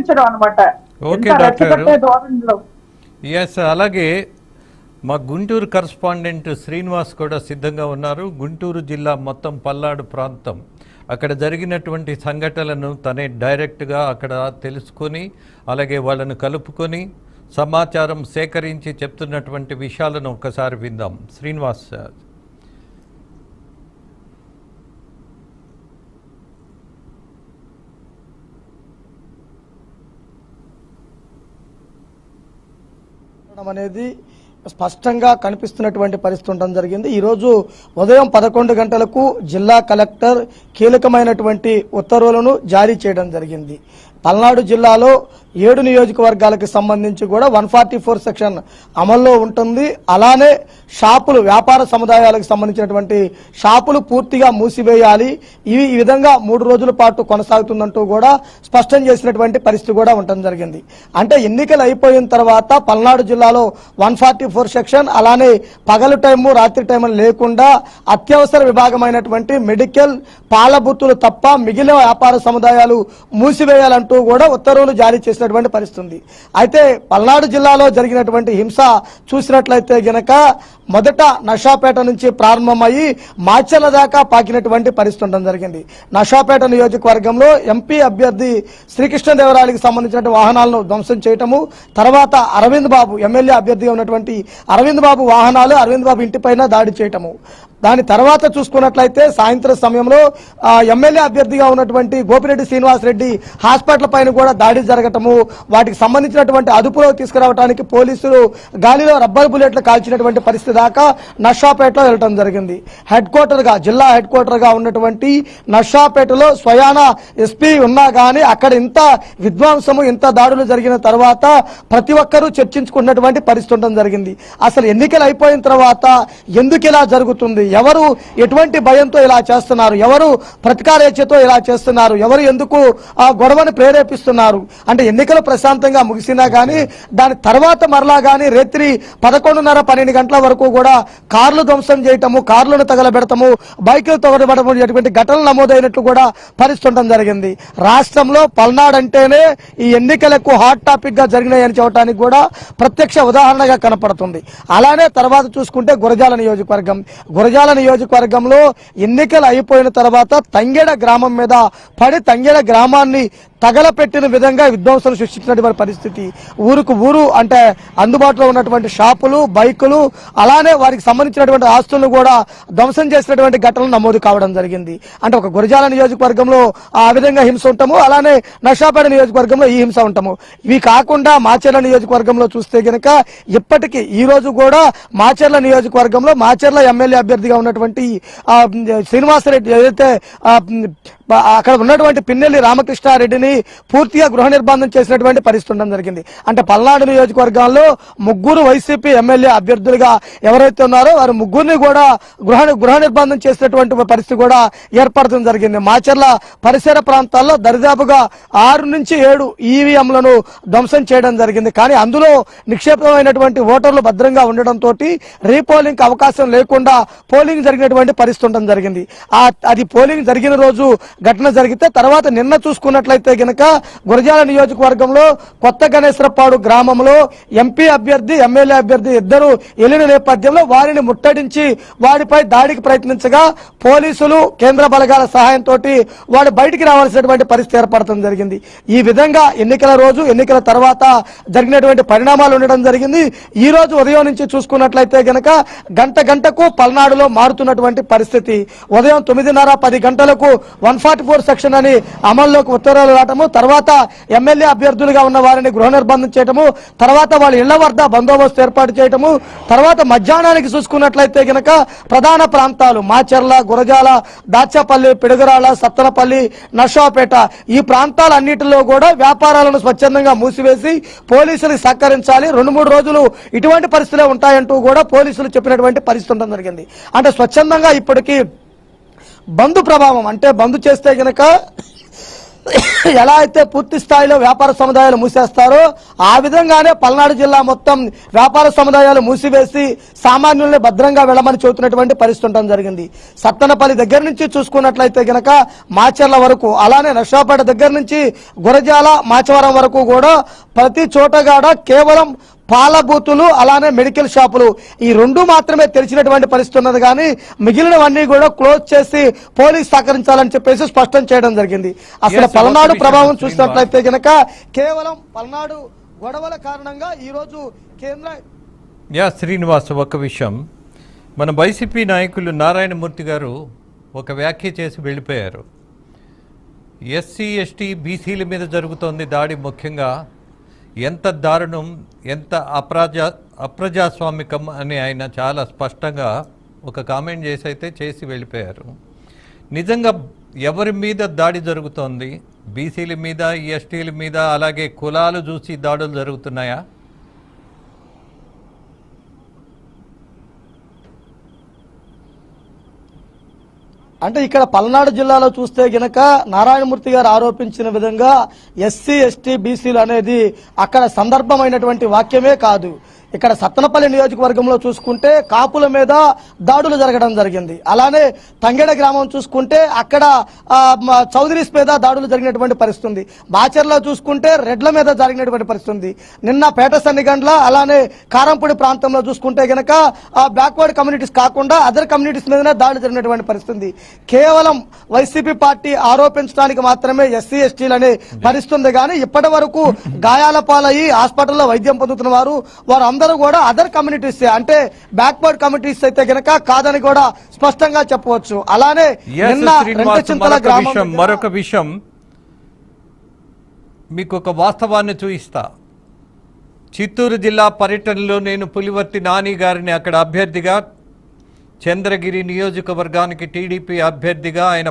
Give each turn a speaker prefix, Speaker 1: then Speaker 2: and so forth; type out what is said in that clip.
Speaker 1: హింసించడం అనమాట.
Speaker 2: Okay doctor గారు. ఎస్, అలాగే మా గుంటూరు కరస్పాండెంట్ శ్రీనివాస్ కూడా సిద్ధంగా ఉన్నారు. గుంటూరు జిల్లా మొత్తం పల్నాడు ప్రాంతం అక్కడ జరిగినటువంటి సంఘటనలను తనే డైరెక్ట్గా అక్కడ తెలుసుకొని అలాగే వాళ్ళను కలుపుకొని సమాచారం సేకరించి చెప్తున్నటువంటి విషయాలను ఒకసారి విందాం. శ్రీనివాస్ సార్.
Speaker 3: అనేది స్పష్టంగా కనిపిస్తున్నటువంటి పరిస్థితి ఉండడం జరిగింది. ఈరోజు ఉదయం 11 గంటలకు జిల్లా కలెక్టర్ కీలకమైనటువంటి ఉత్తర్వులను జారీ చేయడం జరిగింది. పల్నాడు జిల్లాలో 7 నియోజకవర్గాలకు సంబంధించి కూడా 144 సెక్షన్ అమల్లో ఉంటుంది. అలానే షాపులు, వ్యాపార సముదాయాలకు సంబంధించినటువంటి షాపులు పూర్తిగా మూసివేయాలి. ఈ విధంగా 3 రోజుల పాటు కొనసాగుతుందంటూ కూడా స్పష్టం చేసినటువంటి పరిస్థితి కూడా ఉండడం జరిగింది. అంటే ఎన్నికలు అయిపోయిన తర్వాత పల్నాడు జిల్లాలో 144 సెక్షన్, అలానే పగలు టైము రాత్రి టైం లేకుండా అత్యవసర విభాగమైనటువంటి మెడికల్, పాల బూతులు తప్ప మిగిలిన వ్యాపార సముదాయాలు మూసివేయాలంటూ కూడా ఉత్తర్వులు జారీ చేసినటువంటి పరిస్థితి. అయితే పల్నాడు జిల్లాలో జరిగినటువంటి హింస చూసినట్లయితే గనక మొదట నషాపేట నుంచి ప్రారంభమయ్యి మాచర్ల దాకా పాకినటువంటి పరిస్థితి ఉండడం జరిగింది. నషాపేట నియోజకవర్గంలో ఎంపీ అభ్యర్థి శ్రీకృష్ణదేవరాయలకు సంబంధించిన వాహనాలను ధ్వంసం చేయటము, తర్వాత అరవింద్ బాబు ఎమ్మెల్యే అభ్యర్థిగా ఉన్నటువంటి అరవింద్ బాబు వాహనాలు, అరవింద్ బాబు ఇంటిపైన దాడి చేయటము. దాని తర్వాత చూసుకున్నట్లయితే సాయంత్రం సమయంలో ఎమ్మెల్యే అభ్యర్థిగా ఉన్నటువంటి గోపిరెడ్డి శ్రీనివాస్ రెడ్డి హాస్పిటల్ పైన కూడా దాడి జరగటము, వాటికి సంబంధించినటువంటి అదుపులో తీసుకురావడానికి పోలీసులు గాలిలో రబ్బర్ బుల్లెట్లు కాల్చినటువంటి పరిస్థితి దాకా నషాపేటలో వెళ్ళటం జరిగింది. జిల్లా హెడ్ క్వార్టర్ గా ఉన్నటువంటి నషాపేటలో స్వయాన ఎస్పీ ఉన్నా గానీ అక్కడ ఇంత విధ్వంసము, ఇంత దాడులు జరిగిన తర్వాత ప్రతి ఒక్కరూ చర్చించుకున్నటువంటి పరిస్థితి ఉండడం జరిగింది. అసలు ఎన్నికలు అయిపోయిన తర్వాత ఎందుకు ఇలా జరుగుతుంది, ఎవరు ఎటువంటి భయంతో ఇలా చేస్తున్నారు, ఎవరు ప్రతికారేచ్ఛతో ఇలా చేస్తున్నారు, ఎవరు ఎందుకు ఆ గొడవను ప్రేరేపిస్తున్నారు అంటే ఎన్నికలు ప్రశాంతంగా ముగిసినా గానీ దాని తర్వాత మరలా గానీ రాత్రి 11:30-12 గంటల వరకు కూడా కార్లు ధ్వంసం చేయటము, కార్లను తగలబెడతాము, బైకులు తగలబెడము ఇటువంటి ఘటనలు నమోదైనట్లు కూడా పరిస్థితి జరిగింది. రాష్ట్రంలో పల్నాడు అంటేనే ఈ ఎన్నికలకు హాట్ టాపిక్ గా జరిగినాయని చెప్పడానికి కూడా ప్రత్యక్ష ఉదాహరణగా కనపడుతుంది. అలానే తర్వాత చూసుకుంటే గురజాల నియోజకవర్గంలో ఎన్నికలు అయిపోయిన తర్వాత తంగెడ గ్రామం మీద పడి తంగెడ గ్రామాన్ని తగలపెట్టిన విధంగా విధ్వంసం సృష్టించినటువంటి పరిస్థితి. ఊరుకు ఊరు అంటే అందుబాటులో ఉన్నటువంటి షాపులు, బైకులు, అలానే వారికి సంబంధించినటువంటి ఆస్తులను కూడా ధ్వంసం చేసినటువంటి ఘటనలు నమోదు కావడం జరిగింది. అంటే ఒక గురజాల నియోజకవర్గంలో ఆ విధంగా హింస ఉంటాము, అలానే నషాపేట నియోజకవర్గంలో ఈ హింస ఉంటాము. ఇవి కాకుండా మాచర్ల నియోజకవర్గంలో చూస్తే గనక ఇప్పటికీ ఈ రోజు కూడా మాచర్ల నియోజకవర్గంలో మాచర్ల ఎమ్మెల్యే అభ్యర్థిగా ఉన్నటువంటి శ్రీనివాసరెడ్డి ఏదైతే అక్కడ ఉన్నటువంటి పిన్నెల్లి రామకృష్ణారెడ్డిని పూర్తిగా గృహ నిర్బంధం చేసినటువంటి పరిస్థితి ఉండడం జరిగింది. అంటే పల్నాడు నియోజకవర్గాల్లో 3 వైసీపీ ఎమ్మెల్యే అభ్యర్థులుగా ఎవరైతే ఉన్నారో వారు 3 కూడా గృహ నిర్బంధం చేసినటువంటి పరిస్థితి కూడా ఏర్పడడం జరిగింది. మాచర్ల పరిసర ప్రాంతాల్లో దరిదాపుగా 6 నుంచి 7 ఈవీఎంలను ధ్వంసం చేయడం జరిగింది. కానీ అందులో నిక్షేపమైనటువంటి ఓటర్లు భద్రంగా ఉండడంతో రీపోలింగ్ అవకాశం లేకుండా పోలింగ్ జరిగినటువంటి పరిస్థితి ఉండడం జరిగింది. అది పోలింగ్ జరిగిన రోజు ఘటన జరిగితే తర్వాత నిన్న చూసుకున్నట్లయితే గనక గురజాల నియోజకవర్గంలో కొత్త గణేశ్వరపాడు గ్రామంలో ఎంపీ అభ్యర్థి, ఎమ్మెల్యే అభ్యర్థి ఇద్దరు వెళ్లిన నేపథ్యంలో వారిని ముట్టడించి వారిపై దాడికి ప్రయత్నించగా పోలీసులు, కేంద్ర బలగాల సహాయంతో వాడు బయటికి రావాల్సినటువంటి పరిస్థితి ఏర్పడటం జరిగింది. ఈ విధంగా ఎన్నికల రోజు, ఎన్నికల తర్వాత జరిగినటువంటి పరిణామాలు ఉండడం జరిగింది. ఈ రోజు ఉదయం నుంచి చూసుకున్నట్లయితే గనక గంటకు పల్నాడులో మారుతున్నటువంటి పరిస్థితి. ఉదయం 9:30-10 గంటలకు 144 సెక్షన్ అని అమల్లోకి ఉత్తర్వులు రావటము, తర్వాత ఎమ్మెల్యే అభ్యర్థులుగా ఉన్న వారిని గృహ నిర్బంధం చేయటము, తర్వాత వాళ్ళ ఇళ్ల వద్ద బందోబస్తు ఏర్పాటు చేయటము, తర్వాత మధ్యాహ్నానికి చూసుకున్నట్లయితే గనక ప్రధాన ప్రాంతాలు మాచర్ల, గురజాల, దాచపల్లి, పిడుగురాళ్ల, సత్తనపల్లి, నర్సాపేట ఈ ప్రాంతాలన్నిటిలో కూడా వ్యాపారాలను స్వచ్ఛందంగా మూసివేసి పోలీసులకు సహకరించాలి, 2-3 రోజులు ఇటువంటి పరిస్థితులే ఉంటాయంటూ కూడా పోలీసులు చెప్పినటువంటి పరిస్థితి ఉండడం జరిగింది. అంటే స్వచ్ఛందంగా ఇప్పటికీ బంద్ ప్రభావం, అంటే బంద్ చేస్తే గనక ఎలా అయితే పూర్తి స్థాయిలో వ్యాపార సముదాయాలు మూసేస్తారో ఆ విధంగానే పల్నాడు జిల్లా మొత్తం వ్యాపార సముదాయాలు మూసివేసి సామాన్యుల్ని భద్రంగా వెళ్ళమని చెబుతున్నటువంటి పరిస్థితి ఉండడం జరిగింది. సత్తెనపల్లి దగ్గర నుంచి చూసుకున్నట్లయితే గనక మాచర్ల వరకు, అలానే నర్సాపేట దగ్గర నుంచి గురజాల మాచవరం వరకు కూడా ప్రతి చోటగాడ కేవలం పాల బూతులు అలానే మెడికల్ షాపులు ఈ రెండు మాత్రమే తెరిచినటువంటి పరిస్థితి ఉన్నది. కానీ మిగిలినవన్నీ కూడా క్లోజ్ చేసి పోలీస్ సహకరించాలని చెప్పేసి స్పష్టం చేయడం జరిగింది. అసలు పల్నాడు ప్రభావం చూసినట్లయితే గనక కేవలం పల్నాడు గొడవల కారణంగా ఈ రోజు కేంద్ర
Speaker 2: శ్రీనివాస్, ఒక విషయం, మన వైసీపీ నాయకులు నారాయణమూర్తి గారు ఒక వ్యాఖ్య చేసి వెళ్ళిపోయారు. ఎస్సీ ఎస్టీ బీసీల మీద జరుగుతోంది దాడి, ముఖ్యంగా ఎంత దారుణం, ఎంత అప్రజాస్వామికం అని ఆయన చాలా స్పష్టంగా ఒక కామెంట్ చేసి వెళ్ళిపోయారు. నిజంగా ఎవరి మీద దాడి జరుగుతోంది? బీసీల మీద, ఎస్టీల మీద, అలాగే కులాలు చూసి దాడులు జరుగుతున్నాయా?
Speaker 3: అంటే ఇక్కడ పల్నాడు జిల్లాలో చూస్తే గనక నారాయణమూర్తి గారు ఆరోపించిన విధంగా ఎస్సీ ఎస్టీ బీసీలు అనేది అక్కడ సందర్భమైనటువంటి వాక్యమే కాదు. ఇక్కడ సత్తెనపల్లి నియోజకవర్గంలో చూసుకుంటే కాపుల మీద దాడులు జరగడం జరిగింది. అలానే తంగెడ గ్రామం చూసుకుంటే అక్కడ చౌదరీస్ మీద దాడులు జరిగినటువంటి పరిస్థితి ఉంది. బాచర్లో చూసుకుంటే రెడ్ల మీద జరిగినటువంటి పరిస్థితి ఉంది. నిన్న పేట సన్నిగండ్ల అలానే కారంపూడి ప్రాంతంలో చూసుకుంటే గనక బ్యాక్వర్డ్ కమ్యూనిటీస్ కాకుండా అదర్ కమ్యూనిటీస్ మీదనే దాడులు జరిగినటువంటి పరిస్థితి ఉంది. కేవలం వైసీపీ పార్టీ ఆరోపించడానికి మాత్రమే ఎస్సీ ఎస్టీలని భరిస్తుంది. కానీ ఇప్పటి వరకు గాయాల పాలయ్యి హాస్పిటల్లో వైద్యం పొందుతున్న వారు అందరూ కూడా అదర్ కమ్యూనిటీస్, అంటే బ్యాక్వర్డ్ కమ్యూనిటీస్ అయితే గనక కాదని కూడా స్పష్టంగా చెప్పవచ్చు. అలానే
Speaker 2: మరొక విషయం మీకు ఒక వాస్తవాన్ని చూయిస్తా. చిత్తూరు జిల్లా పర్యటనలో నేను పులివర్తి నాని గారిని అక్కడ అభ్యర్థిగా, చంద్రగిరి నియోజకవర్గానికి టీడీపీ అభ్యర్థిగా ఆయన